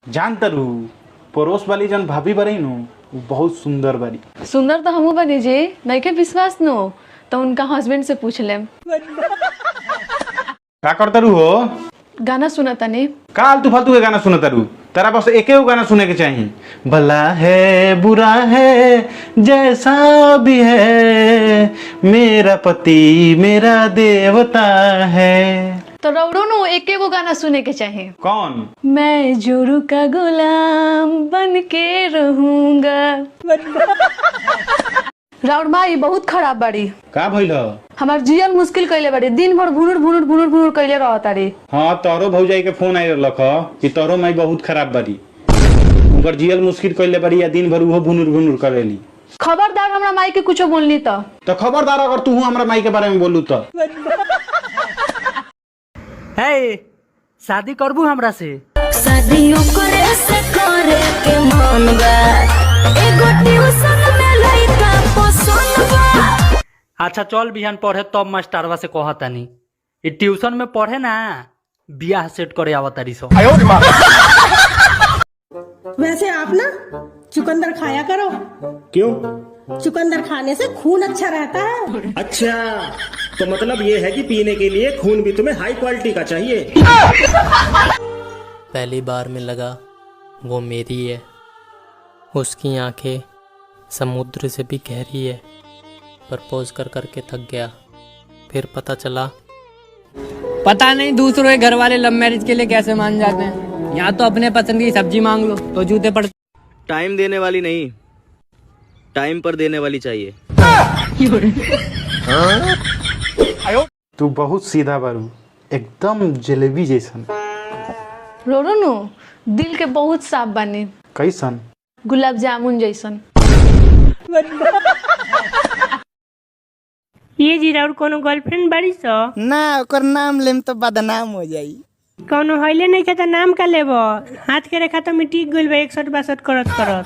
जान तरु पड़ोस वाली जन भाभी बरई नु वो बहुत सुंदर बारी। सुंदर तो हमू बनी जी, नहीं के विश्वास नो तो उनका हस्बैंड से पूछ लेम। का कर तरु हो? गाना सुना तनी। का आलतू फालतू के गाना सुना तरु? तेरा बस एक ही गाना सुने के चाहिए। भला है बुरा है जैसा भी है, मेरा पति मेरा देवता है। तो रौड़ो नो एक वो गाना सुने के चाहिए। कौन? मैं जोरू का गुलाम बन के रहूंगा। राउर माई बहुत खराब बाड़ी। का भइल ह? हमार जियल मुश्किल कइले बाड़ी, दिन भर भुनुर भुनुर भुनुर भुनुर कइले रहताड़ी। हाँ तोरो भौजाई के फोन आयल रख कि तोरो माई बहुत खराब बारी, उनकर जियल मुश्किल कइले बारी या दिन भर उहो भुनुर भुनुर करेली। खबरदार हमरा माई के कुछो बोलनी तो खबरदार अगर तू हमरा माई के बारे में बोलू तो। हे शादी करबू हमरा से? शादियों करे के मन बा, एगो ट्यूशन में लइका पसंद बा। अच्छा चल बिहान पढ़े तब मास्टरवा से कहतानी ई ट्यूशन में पढ़े ना बियाह सेट करे आवतारी सो। वैसे आप ना चुकंदर खाया करो। क्यों? चुकंदर खाने से खून अच्छा रहता है। अच्छा तो मतलब ये है कि पीने के लिए खून भी तुम्हें हाई क्वालिटी का चाहिए। पहली बार में लगा वो मेरी है, उसकी आंखें समुद्र से भी गहरी है। प्रपोज कर करके थक गया, फिर पता चला पता नहीं दूसरों के घर वाले लव मैरिज के लिए कैसे मान जाते हैं। यहाँ तो अपने पसंद की सब्जी मांग लो तो जूते पड़। टाइम देने वाली नहीं, टाइम पर देने वाली चाहिए। तू बहुत सीधा बारू, एकदम जलेबी जैसन। रोरो नो दिल के बहुत साफ बानी। कैसन? गुलाब जामुन जैसन। ये जीरा और कोनो गर्लफ्रेंड बाड़ी सो? ना ओकर नाम लेम तो बदनाम हो जाई। कोनो हइले नहीं खाता नाम का लेबो? हाथ के रेखा तो मिटी गइल बा 61 62 करत करत।